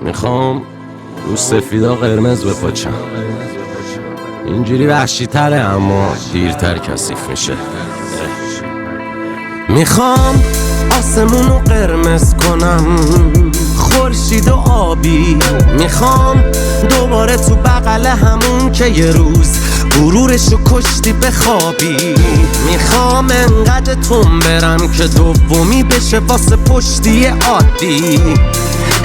میخوام رو سفیدا قرمز بپاچم. اینجوری وحشی تره اما دیرتر کثیف میشه. میخوام آسمونو قرمز کنم، خورشید و آبی. میخوام دوباره تو بغل همون که یه روز غرورشو کشتی بخوابی. میخوام انقدر تون برم که دومی بشه واسه پشتی عادی.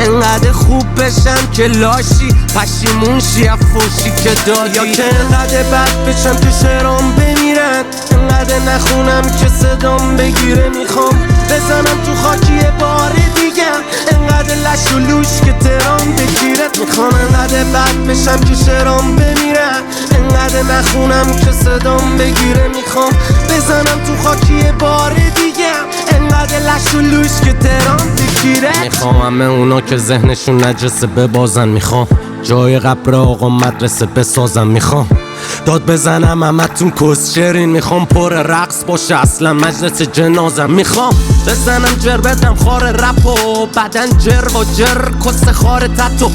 انقدر خوب بشم که لاشی پشیمون شی افوشی که دادی، یا که انقدر بد بشم که شعرام بمیرن، انقدر نخونم که صدام بگیره. میخوام بزنم تو خاکی بار دیگم، انقدر لش و لوش که ترام بگیره. میخوام انقدر بد بشم که شعرام بمیرن، انقدر نخونم که صدام بگیره. میخوام بزنم تو خاکی بار دیگم، انقدر لش و لوش که ترام بگیره. میخوام همه اونا که ذهنشون نجسه ببازن. میخوام جای قبر آقا مدرسه بسازم. میخوام داد بزنم همتون کسچرین. میخوام پر رقص باشه اصلا مجلس جنازم. میخوام بزنم جر بدم خار رپ و بدن جر و جر کس خار تتو.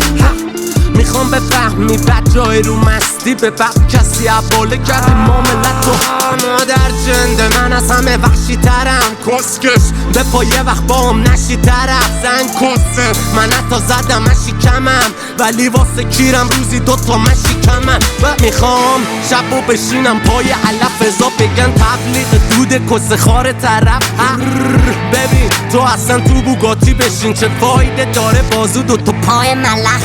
میخوام بفهمی بد جای رو مستی به بد کسی عباله کردی معاملتو. مادر جنده من از همه وحشی ترم، کسکش به پا یه وقت با هم نشی طرف. زن کسه من حتی زدم مشی کمم، ولی واسه کیرم روزی دوتا مشی کمن. میخوام شبو بشینم پای علف ازا بگن تبلیغ دود کس خار طرف. ببین تو اصلا تو بوگاتی بشین چه فایده داره بازو دوتا پای ملخ.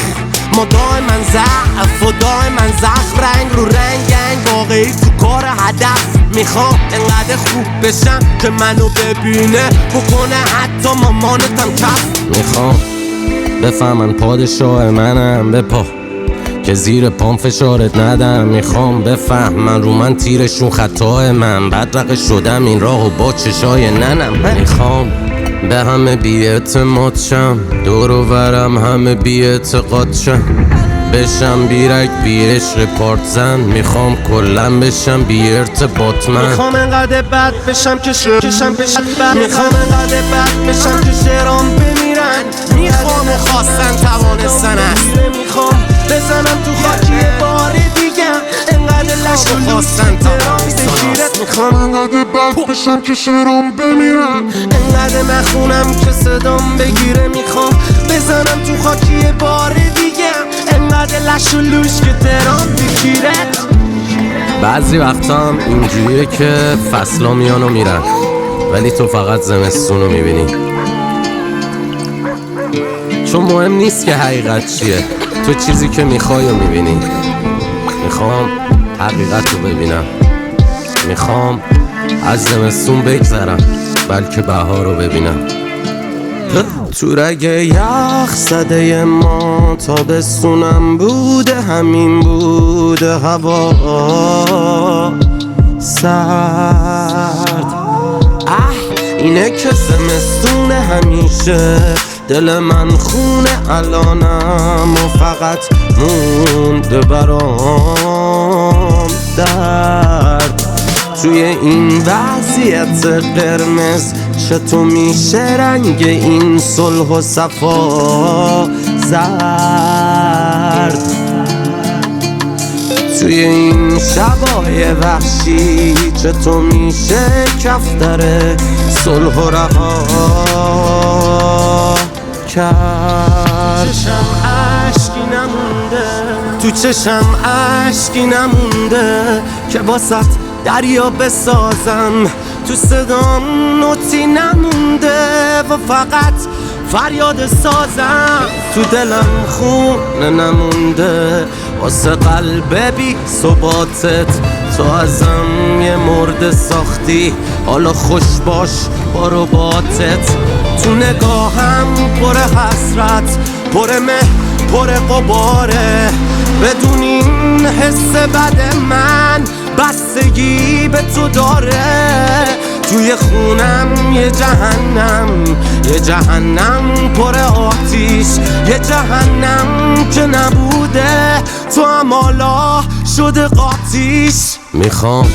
ما دائما ضعف و دائما زخم، رنگ رو رنگ واقعی تو کار هدف. میخوام انقدر خوب بشم که منو ببینه بکنه حتی مامانتم کف. میخوام بفهمن پادشاه منم بپا که زیر پام فشارت ندم. میخوام بفهمن رو من تیرشون خطای من، بدرقه شدم این راهو با چشای ننم. میخوام به همه بی اعتماد شم، دور و برم همه بی اعتقاد شم، بشم بیرک بی عشق پارت زن. میخوام کلن بشم بی ارتباط من. میخوام انقدر بد بشم که شرکشم بشم بد. میخوام انقدر بد بشم که شعرام بمیرن. میخوام خواستن توانستن است. میخوام بزنم تو خاکی بار دیگم، انقدر لش و خواستن توانستن است. میخوام انقدر بد بشم که شعرام بمیرن، انقدر نخونم که صدام بگیره. میخوام بزنم تو خاکی بار دیگم، انقدر لش و لوش که ترام بگیره. بعضی وقتا هم اینجوریه که فصلا میان و میرن، ولی تو فقط زمستون رو میبینی. چون مهم نیست که حقیقت چیه، تو چیزی که میخوای رو میبینی. میخوام حقیقت رو ببینم، میخوام از زمستون بگذرم بلکه بهار رو ببینم. تو رگ یخ زده ما تابستونم بوده، همین بوده هوا سرد. اینه که زمستون همیشه دل من خونه الانم و فقط مونده برام درد. توی این وضعیت قرمز چطور میشه رنگ این صلح و صفا زرد؟ توی این شبای وحشی چطور میشه کفتر صلح و رها کرد؟ چشم عشقی نمونده، تو چشم عشقی نمونده که واسط دریا بسازم. تو صدام نوتی نمونده و فقط فریاد سازم. تو دلم خونه نمونده واسه قلب بی ثباتت. تو ازم یه مرد ساختی، حالا خوش باش با رباطت. تو نگاهم پر حسرت، پر مه، پر غباره. بدون این حس بد من بستگی به تو داره. توی خونم یه جهنم پر آتیش، یه جهنم که نبوده تو هم حالا شده قاتیش. میخوام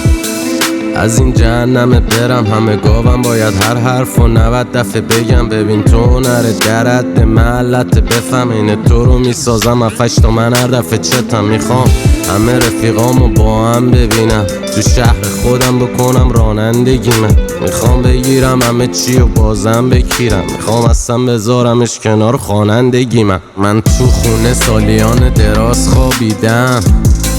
از این جهنم برم همه گاوم باید هر حرف و 90 دفعه بگم ببین تو نره درد محلت بفهم اینه تو رو میسازم افش تا من هر دفعه چتم میخوام همه رفیقامو با هم ببینم تو شهر خودم بکنم رانندگی من میخوام بگیرم همه چی و بازم بگیرم میخوام اصلا بذارمش کنار خوانندگی من تو خونه سالیان دراز خوابیدم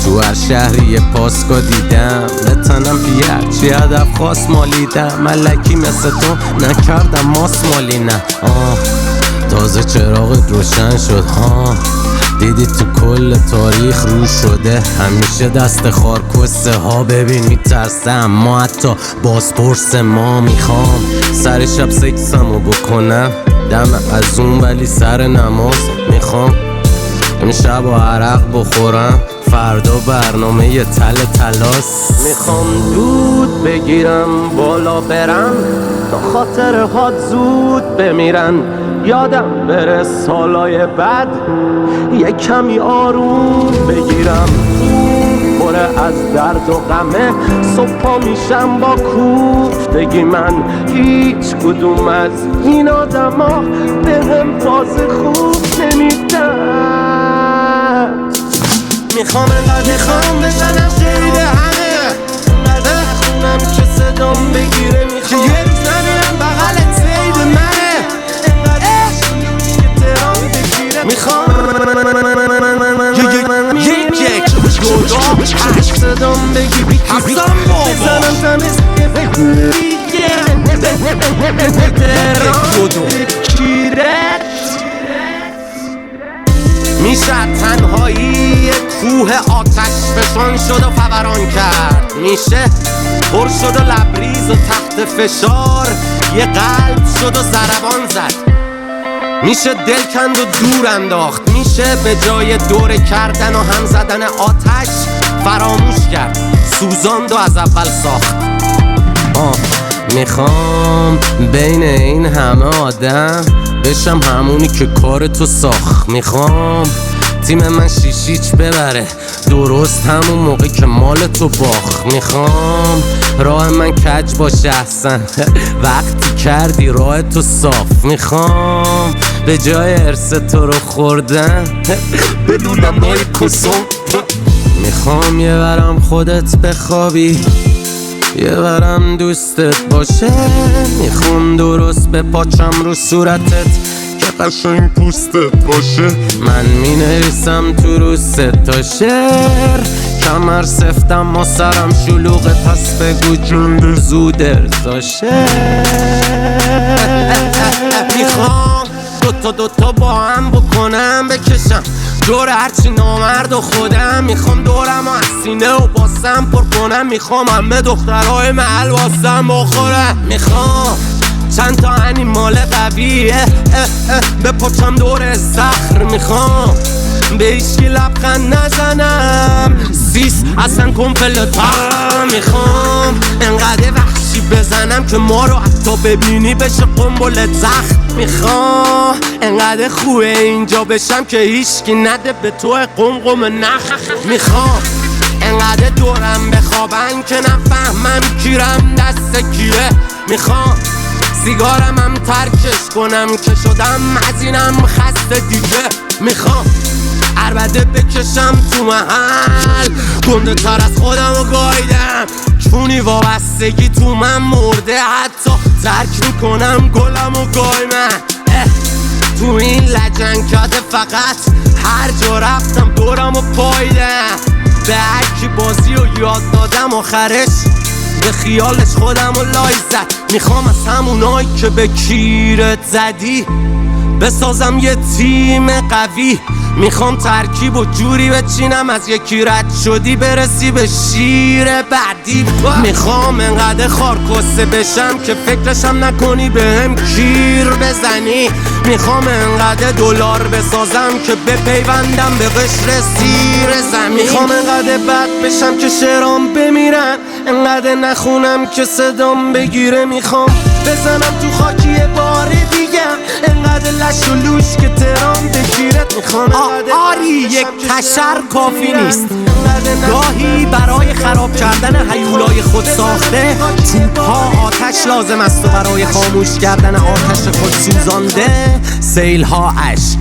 تو هر شهری یه پاسکا دیدم به تنم پیه چی هدف خواست مالیدم ملکی مثل تو نکردم ماس مالی نه تازه چراغت روشن شد دیدی تو کل تاریخ رو شده همیشه دست خارکسته ها ببین میترسه اما حتی بازپرس ما میخوام سر شب سکسمو بکنم دم از اون ولی سر نماز میخوام امشب و عرق بخورم فردا برنامه یه تلاس میخوام دود بگیرم بالا برم تا خاطرهات زود بمیرن یادم بره سالای بعد یه کمی آروم بگیرم خوب پره از درد و غمه صبحا میشم با کوفتگی من هیچ کدوم از این آدم ها به هم تازه خوب نمیدن میخوام انقدر میخوام بزنم شهید همه انقدر خونم که صدام بگیره میخوام که یه روز نمیرم بغلت سید منه انقدر که ترام بگیره میخوام یک صدام بگیری بزنم تمیز ترام بگیره میشه تنهایی کوه آتش فشان شد و فوران کرد میشه پر شد و لبریز و تحت فشار یه قلب شد و ضربان زد میشه دل کند و دور انداخت میشه به جای دور کردن و هم زدن آتش فراموش کرد سوزاند و از اول ساخت میخوام بین این همه آدم بشم همونی که کار تو ساخت میخوام تیم من شیشیچ ببره درست همون موقع که مال تو باخت میخوام راه من کج باشه احسن وقتی کردی راه تو صاف میخوام به جای ارث تو رو خوردن بدونم نای کسم میخوام یه برم خودت بخوابی یه برم دوستت باشه میخوام درست به پاچم رو صورتت که قشنگ پوستت باشه من مینویسم تو رو 3 تا شعر کمر سفتم ما سرم شلوغه پس بگو جون زود ارزاشه میخوام دوتا با هم بکنم بکشم دور هرچی نامرد و خودم میخوام دورم و از سینه و باسم پر کنم میخوام همه دخترهای محل واسم بخورم میخوام چند تا انیمال قویه بپاچم دور صخر میخوام به هیچکی لبخند نزنم سیس اصلا کمپلتم میخوام انقدر وحشی بزنم که ما رو حتی ببینی بشه قنبله زخم میخوام انقدر خوبه اینجا بشم که هیچکی نده به تو قمقم نخ میخوام انقدر دورم بخوابن که نفهمم کیرم دست کیه میخوام سیگارم هم ترکش کنم که شدم مزینم خسته دیگه میخوام عربده بکشم تو محل گنده تر از خودم رو گایدم چونی وابستگی تو من مرده حتی ترک میکنم گلم و گای من تو این لجنکات فقط هر جا رفتم دورم و پایدم به هرکی بازی رو یاد دادم آخرش به خیالش خودم رو لای زد میخوام از همونایی که به کیرت زدی بسازم یه تیم قوی میخوام ترکیب و جوری بچینم از یکی رد شدی برسی به شیر بعدی میخوام انقدر خارکسته بشم که فکرشم نکنی بهم کیر بزنی میخوام انقدر دلار بسازم که بپیوندم به قشر سیر زمین میخوام انقدر بد بشم که شعرام بمیرن انقدر نخونم که صدام بگیره میخوام بزنم تو خاکی بار دیگم انقدر لش و لوش که ترام بگیرت میخوام آری یک تشر کافی نیست انقدر گاهی برای خراب کردن هیولای خود ساخته توپ‌ها آتش لازم است و برای خاموش کردن آتش خود سوزانده سیل‌ها اشک.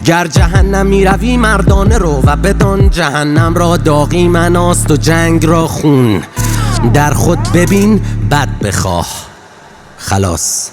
گر جهنم می روی مردانه رو و بدان جهنم را داغی مناست و جنگ را خون. در خود ببین بد بخواه. خلاص.